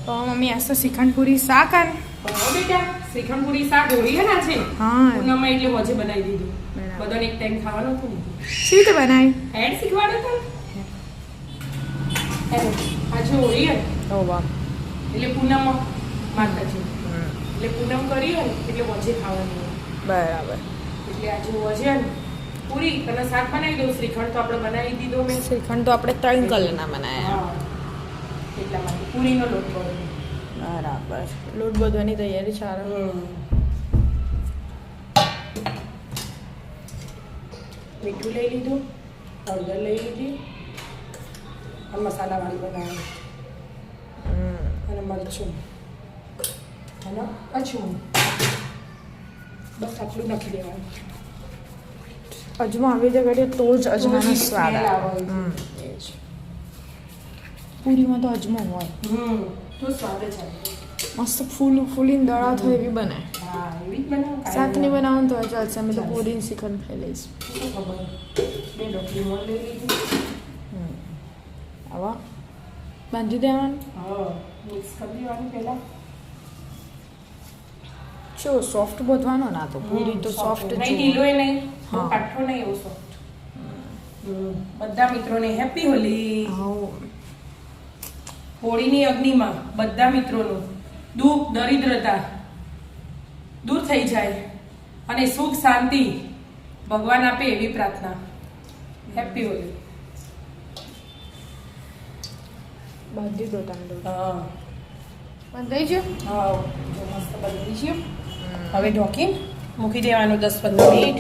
તો મમ્મી आज तो श्रीखंड पूरी શાક આન બેટા શ્રીખંડ પૂરી શાક હોળી હે ને આજે હા પૂનમમાં એટલે મજે બનાવી દીધું બધાને એક ટાઈમ ખાવાનું હતું સી રીતે બનાવી એડ શીખવાડો તો આજે હોળી હે ઓ વાહ એટલે પૂનમમાં માતાજી એટલે પૂનમ કરી હે એટલે મજે ખાવાનું બરાબર એટલે આજે મજે ને પૂરી અને શાક બનાવી દઉં શ્રીખંડ તો આપણે બનાવી દીધો મેં શ્રીખંડ તો આપણે 3 કલરના બનાવ્યા એટલા માટે પૂરીનો લોટ કરો બરાબર લોટ બધવાની તૈયારી ચાલે મીઠું લઈ લીધું હળદર લઈ લીધી અને મસાલાવાળી બનાવી અને મરચું અને અજમું બસ આટલું નાખી દેવાનું અજમો આવી રીતે કરીએ તો જ અજમાનો સ્વાદ આવે પૂરીમાં તો અજમો હોય તો સ્વાદ જ આવે મસ્ત ફૂલીને દળા થાય એવી બને હા એવી જ બનાવો શાકની બનાવવાનું તો ચાલશે અમે તો પૂરી શ્રીખંડ ખાઈ લઈશું ખબર બે ડોકલી મોલ લઈ લીધી આવા બાંધી દેવાનું હા મિક્સ કરી દેવાનું પહેલાં જો સોફ્ટ બોધવાનો ના તો પૂરી તો સોફ્ટ નહીં ઢીલો નહીં કાઠો નહીં એવું સોફ્ટ બધા મિત્રોને હેપી હોલી હોળીની અગ્નિમાં બધા મિત્રોનું દુઃખ દરિદ્રતા દૂર થઈ જાય અને સુખ શાંતિ ભગવાન આપે એવી પ્રાર્થના હેપી હોલી બાંધી દો તમે હા બંધાઈ ગયો હા જો મસ્ત બની ગયું હવે ઢોકીને મૂકી દેવાનું 10-15 મિનિટ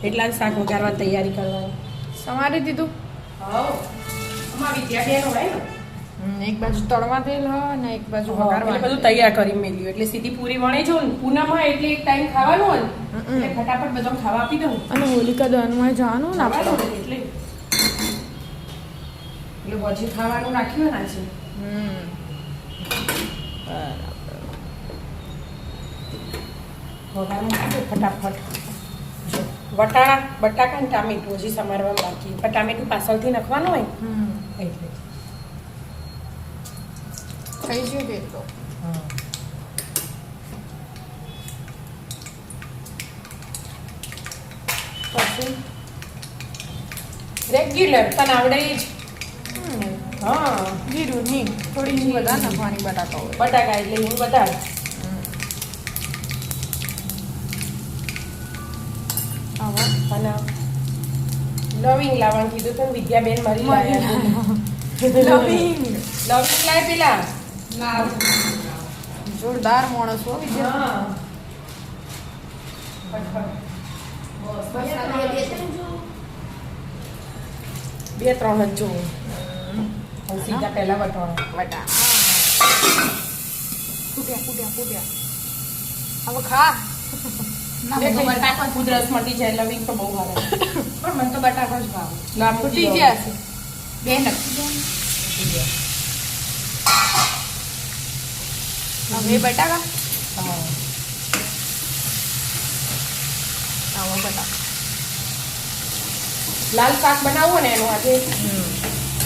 એટલા જ શાક વઘારવા તૈયારી કરવાની સમારી દીધું હા અમાર વિદ્યાબેન હોય ને એક બાજુ તળવા તેલ હોય અને એક બાજુ એટલે વઘારવા બધું તૈયાર કરી મેલ્યું એટલે સીધી પૂરી વણે જો ને પૂનમમાં એટલે એક ટાઈમ ખાવાનું હોય ને એટલે ફટાફટ બધું ખાવા આપી દઉં અને હોલિકા દહનમાં જવાનું ને આપણે એટલે પછી ખાવાનું રાખ્યું ને આજે વઘારનું નાખ્યું ફટાફટ જો વટાણા બટાકા ને ટામેટું હજી સમારવા બાકી પણ ટામેટું પાછળથી નાખવાનું હોય એટલે થઈ ગયું તેલ તો પછી રેગ્યુલર તને આવડે જ હા જીરું નહીં થોડી હિંગ વધારે નાખવાની બટાકા હોય બટાકા એટલે હિંગ વધારે અને લવિંગ લાવવાનું કીધું તો વિદ્યાબેન મારી લાવ્યા લવિંગ લાય પેલા જોરદાર માણસ હો વિદ્યા બે ત્રણ જ જોવું સીધા પહેલા વટાણા ફૂટ્યા હવે ખા બટાકા કુદરત મટી જાય લવિંગ તો બહુ ભાવે પણ મને તો બટાકા જ ભાવે ના ફૂટી ગયા છે બે નક્કી હવે બટાકા હા આવો બટાકા લાલ શાક બનાવવું ને એનું આજે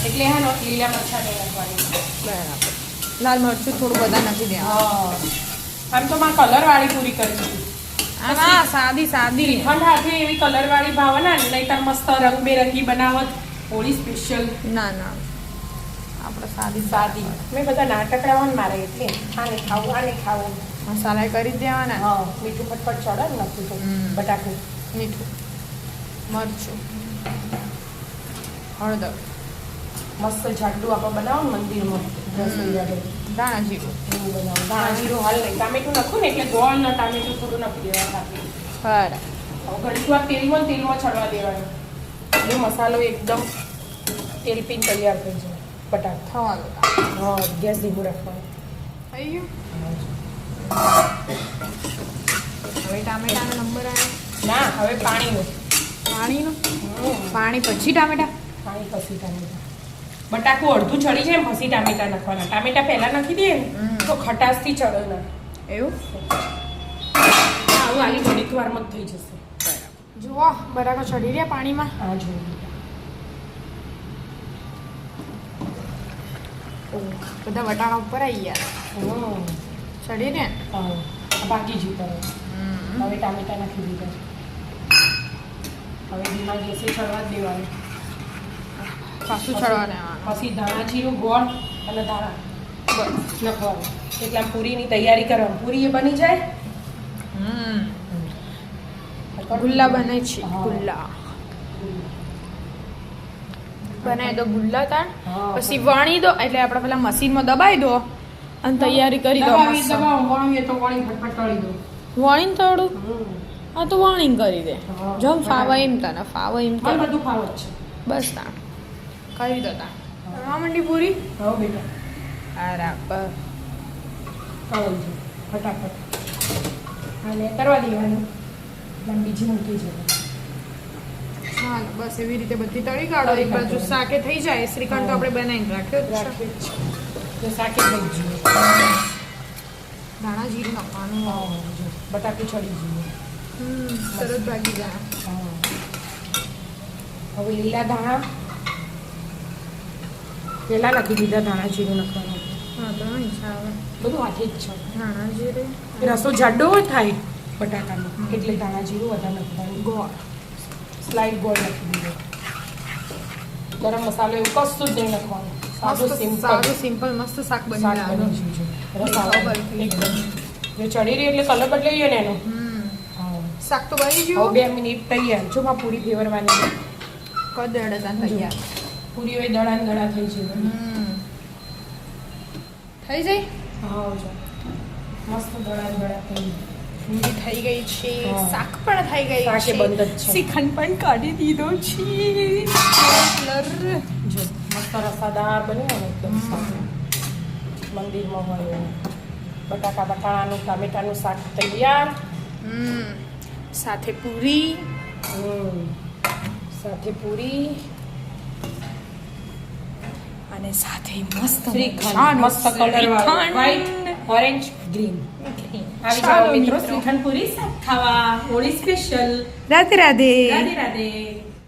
એટલે હા નો લીલા મરચાં નહીં નાખવાની બરાબર લાલ મરચું થોડું બધા નાખી દે હા આમ તો માં કલર વાળી પૂરી કરી દીધી હા સાદી શ્રીખંડ હાથે એવી કલર વાળી ભાવના નહીતર મસ્ત રંગબેરંગી બનાવત હોળી સ્પેશિયલ ના આપણે સાદી સાદી મેં બધા નાટકડાવાને મારે એટલે આને ખાવું મસાલા કરી દેવાના હા મીઠું ફટફટ ચડે ને નાખું તો બટાકું મીઠું મરચું હળદર મસ્ત જાડું આપણે બનાવો ને મંદિરમાં દાણા જીરું એવું બનાવો દાણા જીરું હાલ નહીં ટામેટું નાખું ને એટલે ગોળ ને ટામેટું થોડું નાખી દેવાનું નાખી બરાબર ઘડીક વાર તેલમાં ચડવા દેવાનું એટલે મસાલો એકદમ તેલ પીને તૈયાર થઈ જાય બટાકા થવા દો હા ગેસ ધીમું રાખવાનું થઈ ગયું હવે ટામેટાનો નંબર આવ્યો ના હવે પાણીનું પાણી પછી ટામેટા પાણી પછી ટામેટા બટાકું અડધું ચડી જાય પછી ટામેટા નાખવાના ટામેટા પહેલા નાખી દે તો ખટાશથી ચડે ના એવું આવું આલી ઘડીક વારમાં જ થઈ જશે જુઓ બટાકા ચડી રહ્યા પાણીમાં હા જોયું બધા વટાણા ઉપર આવી ગયા હમ. ચડી ને હા. આ બાકી જ ઉતારો. હવે ટામેટા નાખી દીધા. હવે ધીમા ગેસે ચડવા જ દેવાનું. પાછું ચડવા દેવાનું પછી ધાણા જીરું ગોળ અને ધાણા બસ નાખવાનું. એટલે આમ પૂરીની તૈયારી કરવાની. પૂરી એ બની જાય. ગુલ્લા બને છે હા. ગુલ્લા બનાવી દો ગુલ્લા તાણ હા. પછી વણી દો એટલે આપણે પેલા મશીનમાં દબાઈ દો અને તૈયારી કરી દો દબાવી મસ્ત. વણીએ તો વણી ફટફટ તળી દો. વણીને થોડું હમ. હા તો વણીને કરી દે હા. જેમ ફાવે એમ તને ફાવે એમ મને કર બધું ફાવે જ છે. બસ તાણ કરી દો તાણ કરવા માંડી પૂરી હવે બેટા બરાબર તળી દો ફટાફટ. અને કરવા દેવાનું. અને બીજી મૂકી છે. હા બસ એવી રીતે બધી તળી કાઢો એક બાજુ શાકે થઈ જાય શ્રીખંડ તો આપણે બનાવીને રાખ્યો જ છે. રાખી જ છે. તો શાકે લઈ જઈએ. ધાણા જીરું નાખવાનું જો બટાકું ચડી જઈએ. સરસ ભાગી જાય હવે લીલા ધાણા પેલા નાખી દીધા ધાણા જીરું નાખવાનું. હા તો ઈચ્છા આવે બધું હાથે જ છે. ધાણા જીરું રસો જાડો થાય બટાકાનો એટલે ધાણા જીરું વધારે નાખવાનું. ગોળ સ્લાઇડ ગોળ નાખી દીધો. ગરમ મસાલો એવું કશું જ નહીં નાખવાનું. સાદું સિમ્પલ સિમ્પલ મસ્ત શાક બની શાક જાય બની જશે. રસ આવે બરાબર થઈ એકદમ. જો ચડી રહી એટલે કલર બદલાઈ ગયો ને એનો. હા. શાક તો બની હવે ગયું 2 મિનિટ તૈયાર. જો માં પૂરી ફેરવાની. કદડે તા તૈયાર પૂરી હોય દડા ને દડા થઈ છે. થઈ જાય હા જો મસ્ત દડા ને દડા થઈ જાય. પૂરી થઈ ગઈ છે હા. શાક પણ થઈ ગઈ શાકે છે બંધ જ છે. શ્રીખંડ પણ કાઢી દીધો છે કલર જો મસ્ત રસાદાર બન્યું ને એકદમ સારું. મંદિરમાં હોય એવું. બટાકાનું ટામેટાનું શાક તૈયાર. સાથે પૂરી સાથે પૂરી અને સાથે મસ્ત શ્રીખંડ મજાનું મસ્ત કલર વાળું શ્રીખંડ. વ્હાઈટ ઓરેન્જ ગ્રીન આવી ચાલો જાઓ મિત્રો મિત્રો. શ્રીખંડ પૂરી શાક ખાવા હોળી સ્પેશિયલ. રાધે રાધે રાધે રાધે.